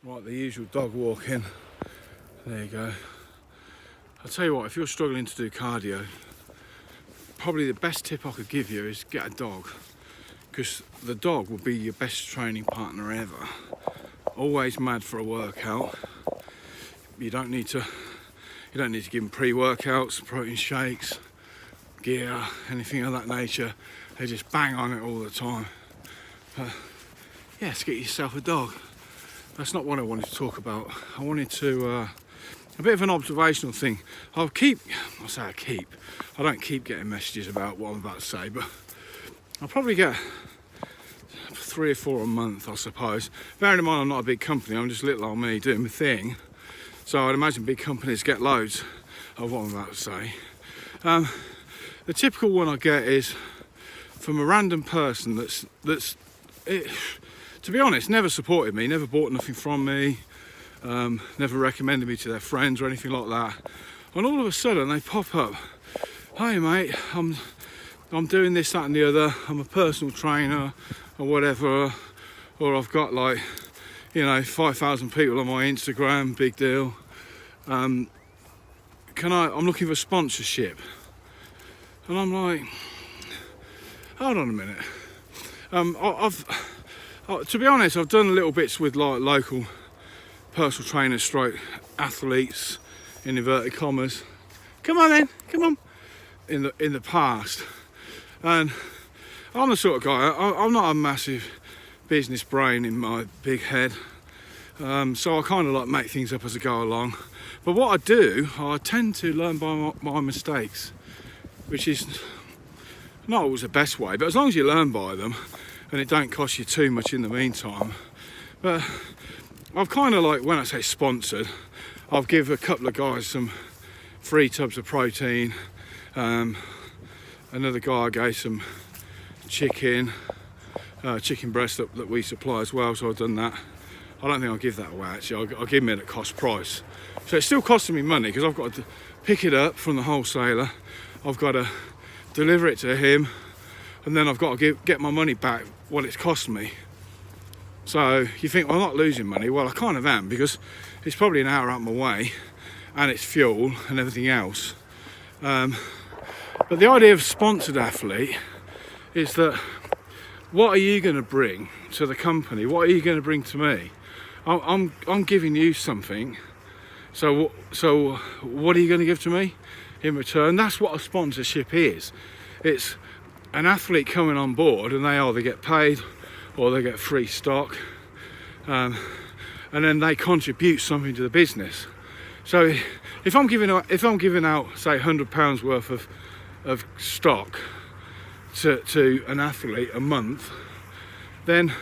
Right, the usual dog walking. There you go. I'll tell you what, if you're struggling to do cardio, probably the best tip I could give you is get a dog, because the dog will be your best training partner ever. Always mad for a workout. You don't need to give them pre-workouts, protein shakes, gear, anything of that nature. They just bang on it all the time. Yes, get yourself a dog. That's not what I wanted to talk about. I wanted to, a bit of an observational thing. I don't keep getting messages about what I'm about to say, but I'll probably get 3 or 4 a month, I suppose. Bearing in mind I'm not a big company, I'm just little old me doing my thing. So I'd imagine big companies get loads of what I'm about to say. The typical one I get is from a random person to be honest, never supported me, never bought nothing from me, never recommended me to their friends or anything like that. And all of a sudden they pop up, "Hey mate, I'm doing this, that and the other, I'm a personal trainer or whatever, or I've got 5,000 people on my Instagram, big deal. I'm looking for sponsorship." And I'm like, hold on a minute. To be honest, I've done little bits with local personal trainers, stroke athletes, in inverted commas. Come on then, come on. In the past, and I'm the sort of guy. I'm not a massive business brain in my big head, so I kind of make things up as I go along. But what I do, I tend to learn by my mistakes, which is not always the best way. But as long as you learn by them, and it don't cost you too much in the meantime. But I've kind of when I say sponsored, I've give a couple of guys some free tubs of protein. Another guy I gave some chicken breast that we supply as well, so I've done that. I don't think I'll give that away actually, I'll give him it at cost price. So it's still costing me money because I've got to pick it up from the wholesaler, I've got to deliver it to him, and then I've got to get my money back what it's cost me. So you think, well, I'm not losing money. Well, I kind of am, because it's probably an hour out my way and it's fuel and everything else. But the idea of sponsored athlete is that what are you going to bring to the company? What are you going to bring to me? I'm giving you something. So what are you going to give to me in return? That's what a sponsorship is. It's an athlete coming on board, and they either get paid or they get free stock, and then they contribute something to the business. So if I'm giving out say £100 worth of stock to an athlete a month, then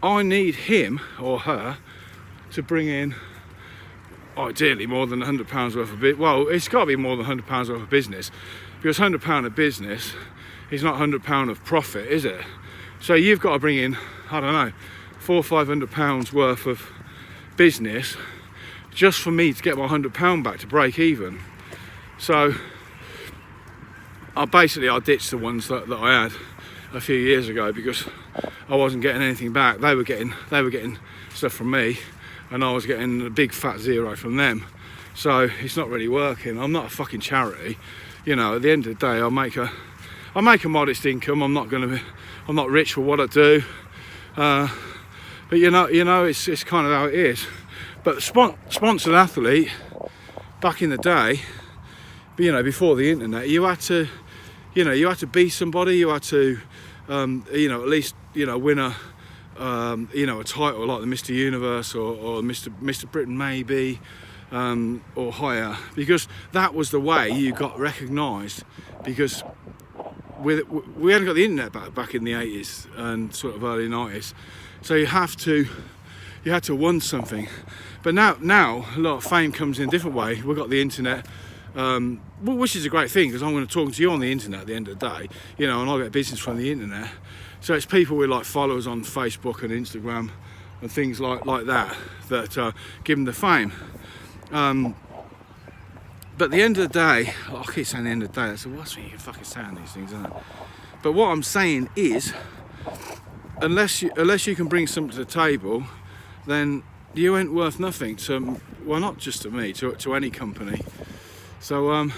I need him or her to bring in ideally more than £100 worth of well, it's got to be more than £100 worth of business, because £100 of business is not £100 of profit, is it? So you've got to bring in, I don't know, £400 or £500 worth of business just for me to get my £100 back to break even. So I ditched the ones that I had a few years ago because I wasn't getting anything back. They were getting stuff from me, and I was getting a big fat zero from them. So it's not really working. I'm not a fucking charity. At the end of the day, I make a modest income. I'm not rich for what I do, but it's kind of how it is. But sponsored athlete, back in the day, before the internet, you had to be somebody. You had to, at least, win a title like the Mr. Universe or Mr. Britain maybe, or higher, because that was the way you got recognised. Because we hadn't got the internet back in the 80s and sort of early 90s, so you had to want something. But now a lot of fame comes in a different way. We've got the internet, which is a great thing, because I'm going to talk to you on the internet at the end of the day, and I'll get business from the internet. So it's people with followers on Facebook and Instagram and things like that give them the fame. But at the end of the day, I keep saying the end of the day, that's the worst thing you can fucking say on these things, isn't it? But what I'm saying is, unless you can bring something to the table, then you ain't worth nothing to, well, not just to me, to any company. So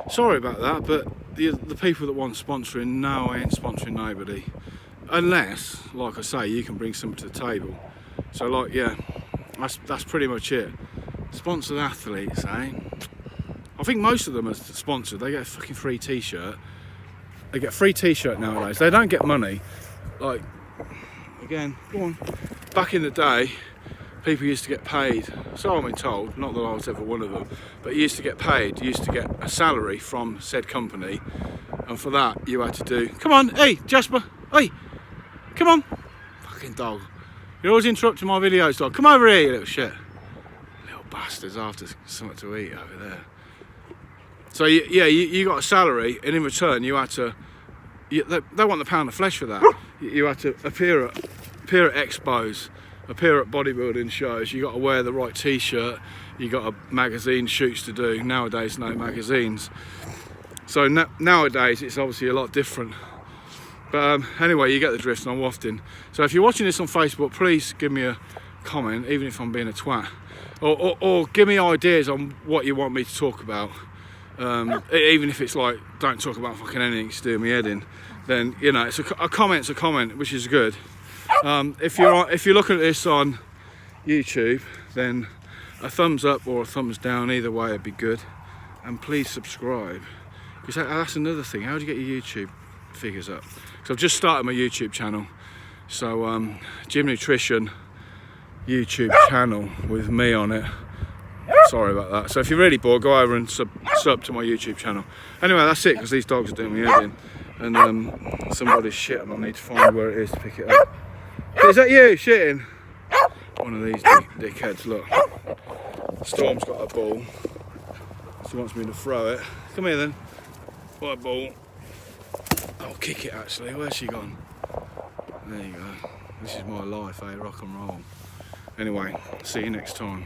sorry about that, but the people that want sponsoring, no, I ain't sponsoring nobody, unless, like I say, you can bring something to the table. So like, yeah, that's pretty much it. Sponsored athletes, eh? I think most of them are sponsored. They get a fucking free t-shirt. They get a free t-shirt nowadays. They don't get money. Like, again, go on. Back in the day, people used to get paid, so I've been told, not that I was ever one of them, but you used to get paid, you used to get a salary from said company, and for that you had to do, come on, hey Jasper, hey, come on, fucking dog, you're always interrupting my videos, dog, come over here, you little shit, little bastards, after something to eat over there. So you got a salary, and in return you had to, they want the pound of flesh for that. You had to appear at expos, appear at bodybuilding shows. You got to wear the right t-shirt. You got a magazine shoots to do. Nowadays, no magazines. So nowadays, it's obviously a lot different. But anyway, you get the drift, and I'm wafting. So if you're watching this on Facebook, please give me a comment, even if I'm being a twat, or give me ideas on what you want me to talk about. Even if it's like, don't talk about fucking anything to do my head in, then you know, it's a comment's a comment, which is good. If you're looking at this on YouTube, then a thumbs up or a thumbs down, either way would be good. And please subscribe, because that's another thing. How do you get your YouTube figures up? So I've just started my YouTube channel. So Gym Nutrition YouTube channel with me on it. Sorry about that. So if you're really bored, go over and sub to my YouTube channel. Anyway, that's it, because these dogs are doing me head in. And somebody's shitting. I need to find where it is to pick it up. Is that you shitting? One of these dickheads, look. Storm's got a ball. She wants me to throw it. Come here then. What a ball. I'll kick it actually. Where's she gone? There you go. This is my life, eh? Rock and roll. Anyway, see you next time.